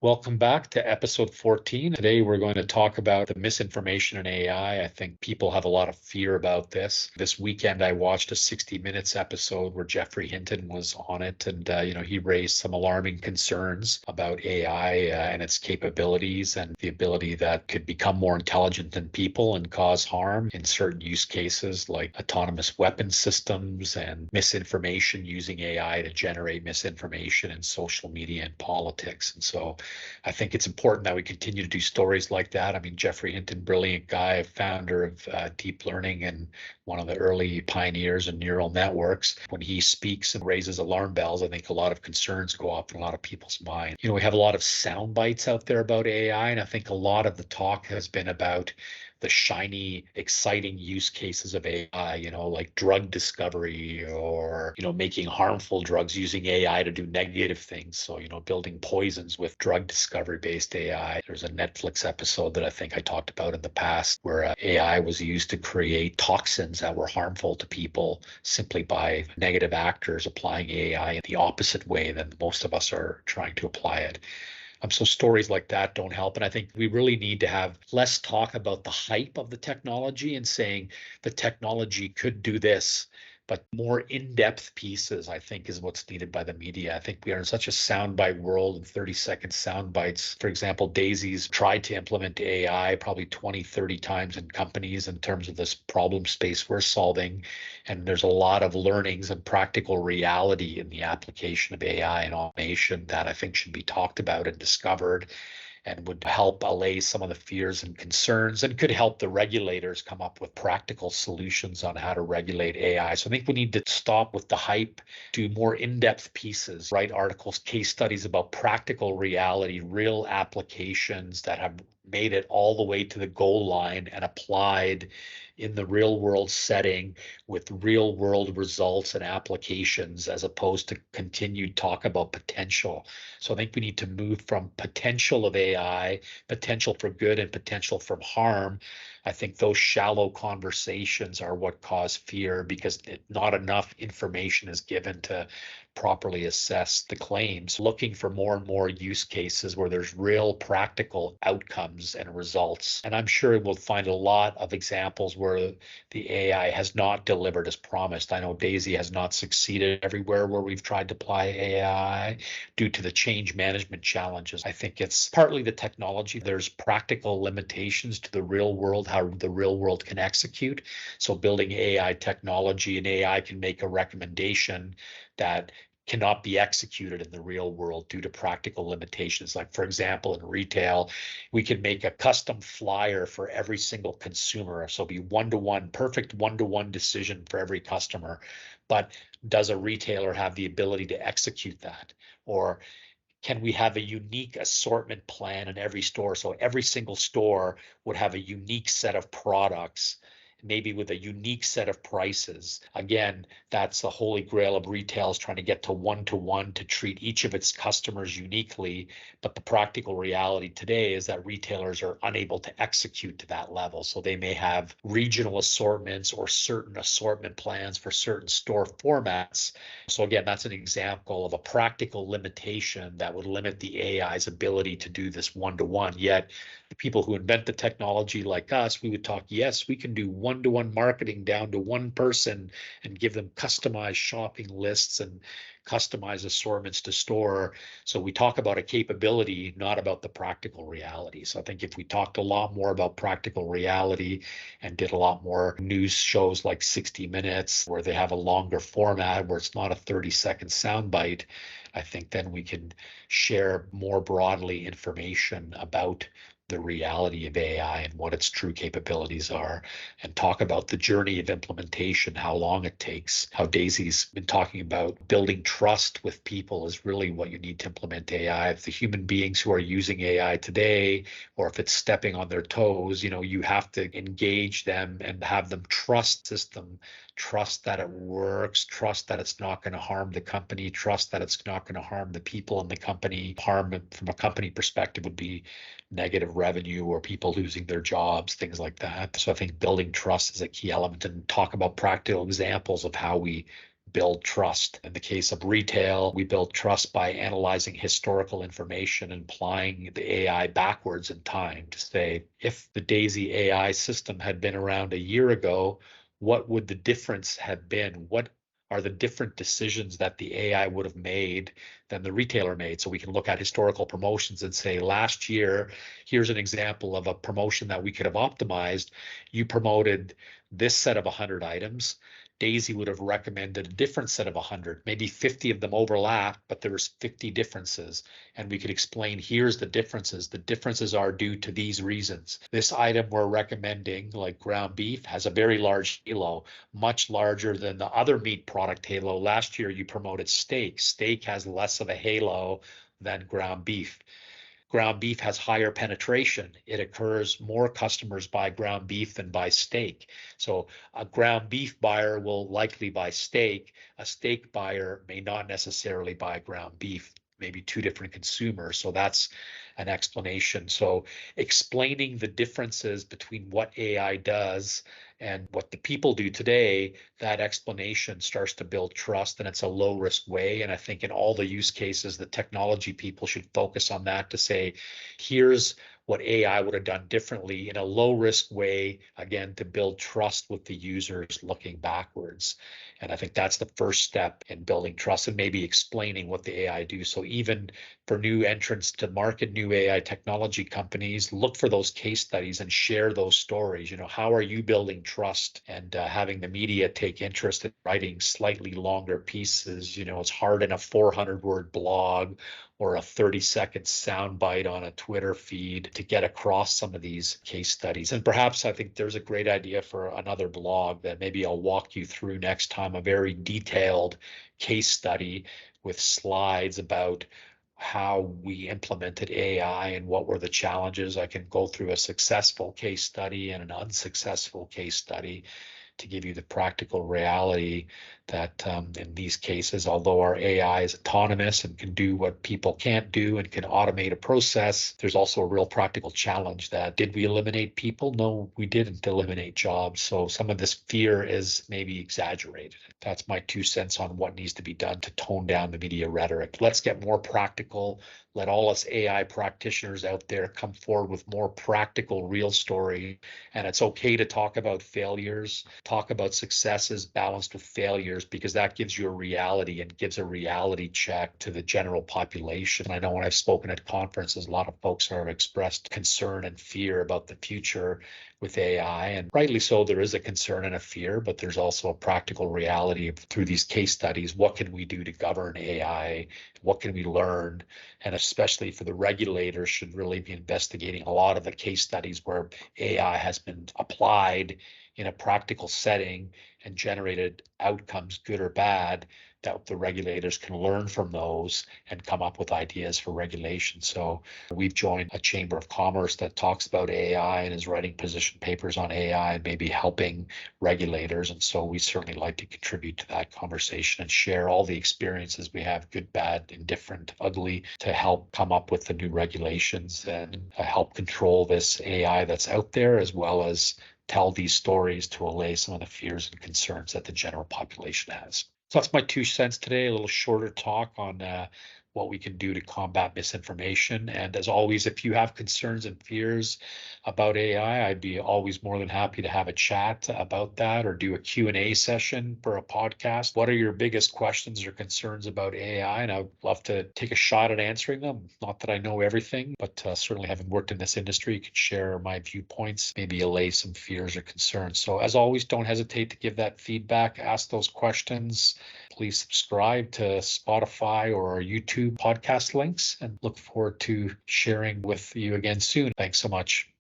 Welcome back to episode 14. Today, we're going to talk about the misinformation in AI. I think people have a lot of fear about this. This weekend, I watched a 60 Minutes episode where Geoffrey Hinton was on it, and he raised some alarming concerns about AI and its capabilities and the ability that could become more intelligent than people and cause harm in certain use cases like autonomous weapon systems and misinformation using AI to generate misinformation in social media and politics. And so I think it's important that we continue to do stories like that. I mean, Geoffrey Hinton, brilliant guy, founder of deep learning and one of the early pioneers in neural networks. When he speaks and raises alarm bells, I think a lot of concerns go up in a lot of people's minds. We have a lot of sound bites out there about AI, and I think a lot of the talk has been about the shiny, exciting use cases of AI, like drug discovery or, making harmful drugs using AI to do negative things. So, building poisons with drug discovery based AI. There's a Netflix episode that I think I talked about in the past where AI was used to create toxins that were harmful to people simply by negative actors applying AI in the opposite way than most of us are trying to apply it. So stories like that don't help. And I think we really need to have less talk about the hype of the technology and saying the technology could do this, but more in-depth pieces, I think, is what's needed by the media. I think we are in such a soundbite world and 30-second sound bites. For example, Daisy's tried to implement AI probably 20, 30 times in companies in terms of this problem space we're solving. And there's a lot of learnings and practical reality in the application of AI and automation that I think should be talked about and discovered and would help allay some of the fears and concerns and could help the regulators come up with practical solutions on how to regulate AI. So I think we need to stop with the hype, do more in-depth pieces, write articles, case studies about practical reality, real applications that have made it all the way to the goal line and applied in the real world setting with real world results and applications as opposed to continued talk about potential. So I think we need to move from potential of AI, potential for good and potential from harm. I think those shallow conversations are what cause fear because not enough information is given to properly assess the claims, looking for more and more use cases where there's real practical outcomes and results. And I'm sure we'll find a lot of examples where the AI has not delivered as promised. I know Daisy has not succeeded everywhere where we've tried to apply AI due to the change management challenges. I think it's partly the technology. There's practical limitations to the real world, how the real world can execute. So building AI technology and AI can make a recommendation that cannot be executed in the real world due to practical limitations. Like, for example, in retail, we can make a custom flyer for every single consumer. So be one-to-one, perfect one-to-one decision for every customer. But does a retailer have the ability to execute that? Or can we have a unique assortment plan in every store? So every single store would have a unique set of products, maybe with a unique set of prices. Again, that's the holy grail of retail, is trying to get to one to treat each of its customers uniquely. But the practical reality today is that retailers are unable to execute to that level. So they may have regional assortments or certain assortment plans for certain store formats. So again, that's an example of a practical limitation that would limit the AI's ability to do this one-to-one. Yet the people who invent the technology like us, we would talk, yes, we can do one-to-one marketing down to one person and give them customized shopping lists and customized assortments to store. So we talk about a capability, not about the practical reality. So I think if we talked a lot more about practical reality and did a lot more news shows like 60 Minutes, where they have a longer format, where it's not a 30-second soundbite, I think then we can share more broadly information about the reality of AI and what its true capabilities are, and talk about the journey of implementation, how long it takes, how Daisy's been talking about building trust with people is really what you need to implement AI. If the human beings who are using AI today, or if it's stepping on their toes, you have to engage them and have them trust system, trust that it works, trust that it's not going to harm the company, trust that it's not going to harm the people in the company. Harm from a company perspective would be negative revenue or people losing their jobs, things like that. So I think building trust is a key element, and talk about practical examples of how we build trust. In the case of retail, we build trust by analyzing historical information and applying the AI backwards in time to say, if the Daisy AI system had been around a year ago, what would the difference have been? What are the different decisions that the AI would have made than the retailer made? So we can look at historical promotions and say, last year, here's an example of a promotion that we could have optimized. You promoted this set of 100 items. Daisy would have recommended a different set of 100. Maybe 50 of them overlap, but there was 50 differences. And we could explain, here's the differences. The differences are due to these reasons. This item we're recommending, like ground beef, has a very large halo, much larger than the other meat product halo. Last year, you promoted steak. Steak has less of a halo than ground beef. Ground beef has higher penetration. It occurs, more customers buy ground beef than buy steak. So a ground beef buyer will likely buy steak. A steak buyer may not necessarily buy ground beef, maybe two different consumers. So that's an explanation. So explaining the differences between what AI does and what the people do today, that explanation starts to build trust, and it's a low risk way. And I think in all the use cases, the technology people should focus on that to say, here's what AI would have done differently in a low risk way, again, to build trust with the users looking backwards. And I think that's the first step in building trust and maybe explaining what the AI do. So even for new entrants to market, new AI technology companies, look for those case studies and share those stories. How are you building trust? And having the media take interest in writing slightly longer pieces. It's hard in a 400-word blog or a 30-second soundbite on a Twitter feed to get across some of these case studies. And perhaps I think there's a great idea for another blog that maybe I'll walk you through next time, a very detailed case study with slides about how we implemented AI and what were the challenges. I can go through a successful case study and an unsuccessful case study to give you the practical reality that in these cases, although our AI is autonomous and can do what people can't do and can automate a process, there's also a real practical challenge that did we eliminate people? No, we didn't eliminate jobs. So some of this fear is maybe exaggerated. That's my 2 cents on what needs to be done to tone down the media rhetoric. Let's get more practical. Let all us AI practitioners out there come forward with more practical, real story. And it's okay to talk about failures, talk about successes balanced with failures, because that gives you a reality and gives a reality check to the general population. I know when I've spoken at conferences, a lot of folks have expressed concern and fear about the future with AI, and rightly so. There is a concern and a fear, but there's also a practical reality through these case studies. What can we do to govern AI? What can we learn? And especially for the regulators, should really be investigating a lot of the case studies where AI has been applied in a practical setting and generated outcomes, good or bad, that the regulators can learn from those and come up with ideas for regulation. So we've joined a chamber of commerce that talks about AI and is writing position papers on AI and maybe helping regulators. And so we certainly like to contribute to that conversation and share all the experiences we have, good, bad, indifferent, ugly, to help come up with the new regulations and help control this AI that's out there, as well as tell these stories to allay some of the fears and concerns that the general population has. So that's my 2 cents today, a little shorter talk on what we can do to combat misinformation. And as always, if you have concerns and fears about AI, I'd be always more than happy to have a chat about that or do a Q&A session for a podcast. What are your biggest questions or concerns about AI? And I'd love to take a shot at answering them. Not that I know everything, but certainly having worked in this industry, could share my viewpoints, maybe allay some fears or concerns. So as always, don't hesitate to give that feedback, ask those questions. Please subscribe to Spotify or our YouTube podcast links, and look forward to sharing with you again soon. Thanks so much.